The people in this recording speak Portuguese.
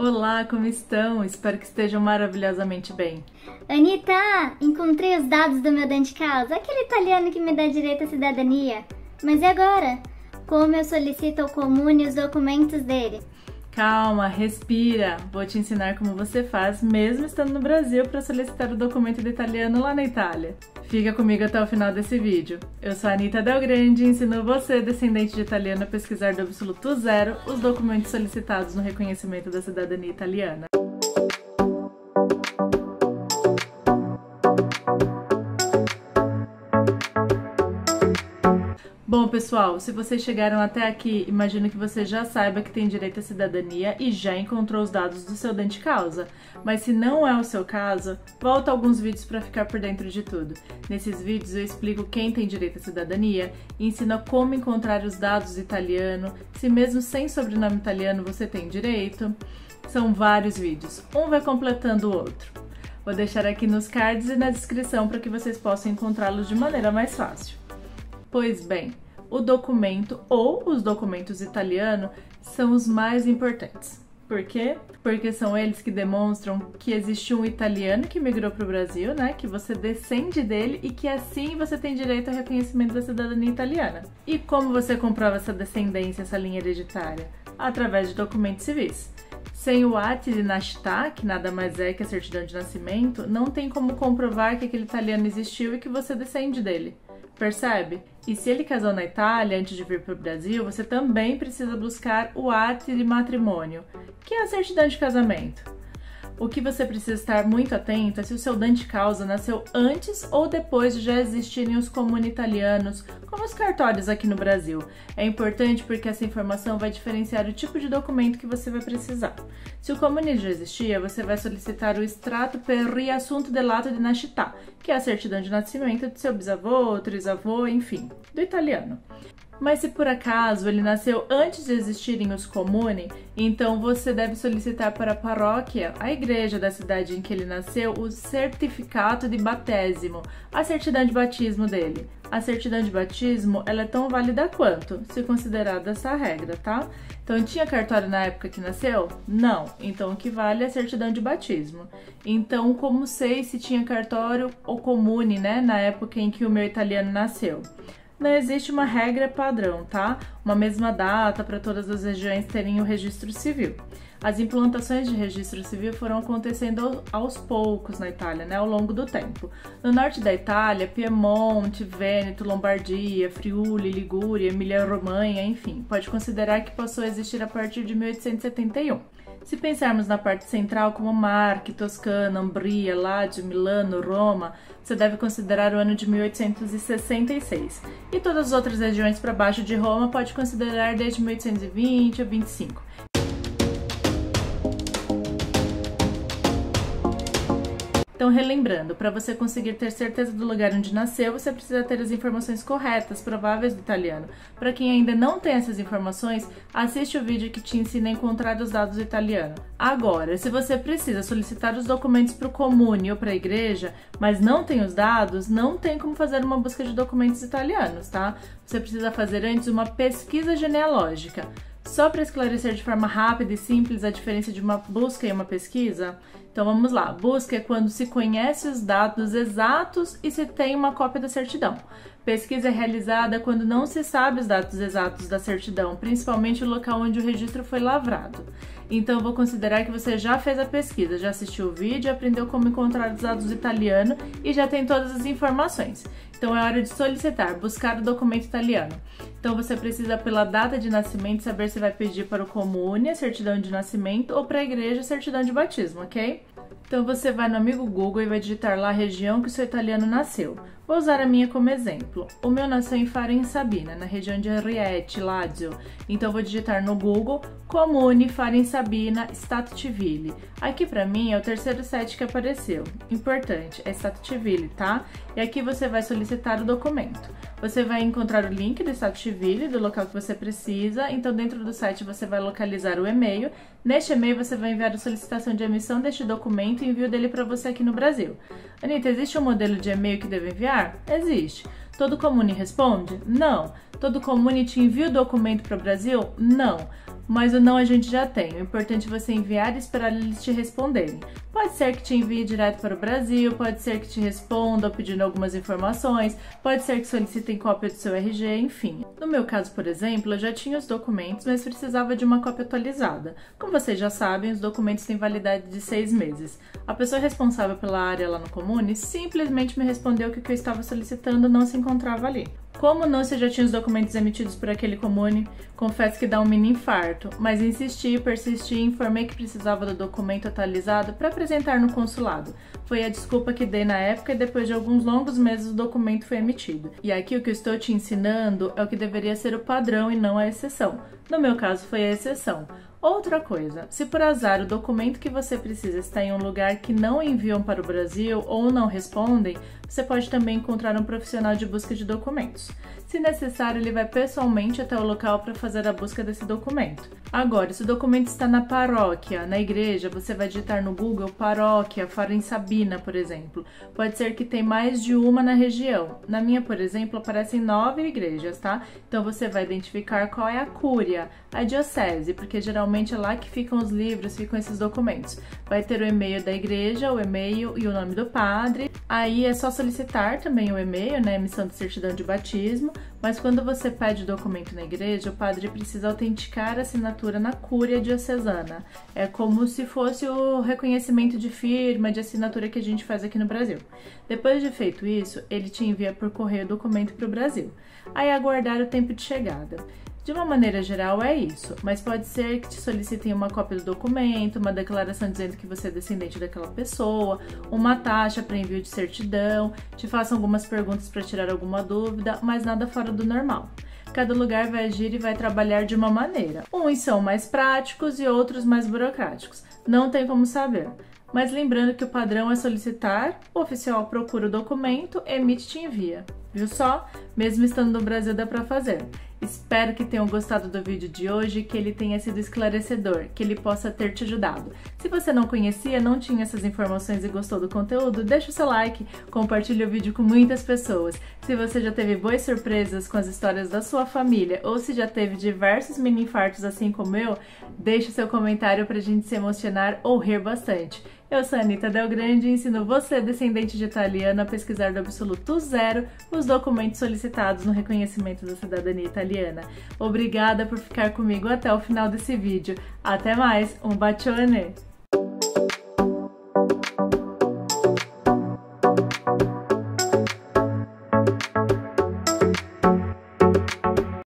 Olá, como estão? Espero que estejam maravilhosamente bem. Anitta, encontrei os dados do meu dante causa, aquele italiano que me dá direito à cidadania. Mas e agora? Como eu solicito ao Comune os documentos dele? Calma, respira. Vou te ensinar como você faz, mesmo estando no Brasil, para solicitar o documento do italiano lá na Itália. Fica comigo até o final desse vídeo. Eu sou a Anitta Del Grande e ensino você, descendente de italiano, a pesquisar do absoluto zero os documentos solicitados no reconhecimento da cidadania italiana. Bom, pessoal, se vocês chegaram até aqui, imagino que você já saiba que tem direito à cidadania e já encontrou os dados do seu dante causa. Mas se não é o seu caso, volta alguns vídeos para ficar por dentro de tudo. Nesses vídeos eu explico quem tem direito à cidadania e ensino como encontrar os dados italiano, se mesmo sem sobrenome italiano você tem direito. São vários vídeos, um vai completando o outro. Vou deixar aqui nos cards e na descrição para que vocês possam encontrá-los de maneira mais fácil. Pois bem, o documento ou os documentos italianos são os mais importantes. Por quê? Porque são eles que demonstram que existe um italiano que migrou para o Brasil, né? Que você descende dele e que assim você tem direito ao reconhecimento da cidadania italiana. E como você comprova essa descendência, essa linha hereditária? Através de documentos civis. Sem o atti di nascita, que nada mais é que a certidão de nascimento, não tem como comprovar que aquele italiano existiu e que você descende dele. Percebe? E se ele casou na Itália antes de vir para o Brasil, você também precisa buscar o atti di matrimônio, que é a certidão de casamento. O que você precisa estar muito atento é se o seu dante causa nasceu antes ou depois de já existirem os comuni italianos, como os cartórios aqui no Brasil. É importante porque essa informação vai diferenciar o tipo de documento que você vai precisar. Se o comune já existia, você vai solicitar o estratto per riassunto dell'atto di nascita, que é a certidão de nascimento do seu bisavô, trisavô, enfim, do italiano. Mas se por acaso ele nasceu antes de existirem os comuni, então você deve solicitar para a paróquia, a igreja da cidade em que ele nasceu, o certificato de battesimo, a certidão de batismo dele. A certidão de batismo, ela é tão válida quanto, se considerada essa regra, tá? Então, tinha cartório na época que nasceu? Não. Então, o que vale é a certidão de batismo. Então, como sei se tinha cartório ou comune, né, na época em que o meu italiano nasceu? Não existe uma regra padrão, tá? Uma mesma data para todas as regiões terem o registro civil. As implantações de registro civil foram acontecendo aos poucos na Itália, né, ao longo do tempo. No norte da Itália, Piemonte, Vêneto, Lombardia, Friuli, Ligúria, Emília-Romanha, enfim, pode considerar que passou a existir a partir de 1871. Se pensarmos na parte central como Marche, Toscana, Umbria, Ládio, Milano, Roma, você deve considerar o ano de 1866. E todas as outras regiões para baixo de Roma pode considerar desde 1820 a 25. Então, relembrando, para você conseguir ter certeza do lugar onde nasceu, você precisa ter as informações corretas, prováveis do italiano. Para quem ainda não tem essas informações, assiste o vídeo que te ensina a encontrar os dados do italiano. Agora, se você precisa solicitar os documentos para o comune ou para a igreja, mas não tem os dados, não tem como fazer uma busca de documentos italianos, tá? Você precisa fazer antes uma pesquisa genealógica. Só para esclarecer de forma rápida e simples a diferença de uma busca e uma pesquisa, então vamos lá. Busca é quando se conhece os dados exatos e se tem uma cópia da certidão. Pesquisa é realizada quando não se sabe os dados exatos da certidão, principalmente o local onde o registro foi lavrado. Então eu vou considerar que você já fez a pesquisa, já assistiu o vídeo, aprendeu como encontrar os dados do italiano e já tem todas as informações. Então é hora de solicitar, buscar o documento italiano. Então você precisa, pela data de nascimento, saber se vai pedir para o comune a certidão de nascimento ou para a igreja a certidão de batismo, ok? Então você vai no amigo Google e vai digitar lá a região que o seu italiano nasceu. Vou usar a minha como exemplo. O meu nasceu em Farin Sabina, na região de Rieti, Ládio. Então vou digitar no Google Comune Farin Sabina Stato Civile. Aqui para mim é o terceiro site que apareceu. Importante, é Stato Civile, tá? E aqui você vai solicitar o documento. Você vai encontrar o link do Stato Civile, do local que você precisa. Então dentro do site você vai localizar o e-mail. Neste e-mail você vai enviar a solicitação de emissão deste documento e envio dele para você aqui no Brasil. Anitta, existe um modelo de e-mail que devo enviar? Existe. Todo comune responde? Não. Todo comune te envia o documento para o Brasil? Não. Mas o não a gente já tem, o importante é você enviar e esperar eles te responderem. Pode ser que te envie direto para o Brasil, pode ser que te respondam pedindo algumas informações, pode ser que solicitem cópia do seu RG, enfim. No meu caso, por exemplo, eu já tinha os documentos, mas precisava de uma cópia atualizada. Como vocês já sabem, os documentos têm validade de 6 meses. A pessoa responsável pela área lá no Comune simplesmente me respondeu que o que eu estava solicitando não se encontrava ali. Como não, se já tinha os documentos emitidos por aquele Comune, confesso que dá um mini infarto, mas insisti, persisti e informei que precisava do documento atualizado para apresentar no consulado. Foi a desculpa que dei na época e depois de alguns longos meses o documento foi emitido. E aqui o que eu estou te ensinando é o que deveria ser o padrão e não a exceção. No meu caso foi a exceção. Outra coisa, se por azar o documento que você precisa está em um lugar que não enviam para o Brasil ou não respondem, você pode também encontrar um profissional de busca de documentos. Se necessário, ele vai pessoalmente até o local para fazer a busca desse documento. Agora, se o documento está na paróquia, na igreja, você vai digitar no Google paróquia, Faro em Sabina, por exemplo. Pode ser que tenha mais de uma na região. Na minha, por exemplo, aparecem 9 igrejas, tá? Então você vai identificar qual é a cúria, a diocese, porque geralmente é lá que ficam os livros, ficam esses documentos. Vai ter o e-mail da igreja, o e-mail e o nome do padre. Aí é só solicitar também o e-mail, né, emissão de certidão de batismo, mas quando você pede o documento na igreja, o padre precisa autenticar a assinatura na cúria diocesana. É como se fosse o reconhecimento de firma, de assinatura que a gente faz aqui no Brasil. Depois de feito isso, ele te envia por correio o documento para o Brasil. Aí aguardar o tempo de chegada. De uma maneira geral é isso, mas pode ser que te solicitem uma cópia do documento, uma declaração dizendo que você é descendente daquela pessoa, uma taxa para envio de certidão, te façam algumas perguntas para tirar alguma dúvida, mas nada fora do normal. Cada lugar vai agir e vai trabalhar de uma maneira. Uns são mais práticos e outros mais burocráticos. Não tem como saber. Mas lembrando que o padrão é solicitar, o oficial procura o documento, emite e te envia. Viu só? Mesmo estando no Brasil dá pra fazer. Espero que tenham gostado do vídeo de hoje e que ele tenha sido esclarecedor, que ele possa ter te ajudado. Se você não conhecia, não tinha essas informações e gostou do conteúdo, deixa o seu like, compartilhe o vídeo com muitas pessoas. Se você já teve boas surpresas com as histórias da sua família ou se já teve diversos mini infartos assim como eu, deixe seu comentário pra gente se emocionar ou rir bastante. Eu sou a Anitta Del Grande e ensino você, descendente de italiano, a pesquisar do absoluto zero os documentos solicitados no reconhecimento da cidadania italiana. Obrigada por ficar comigo até o final desse vídeo. Até mais, um bacione!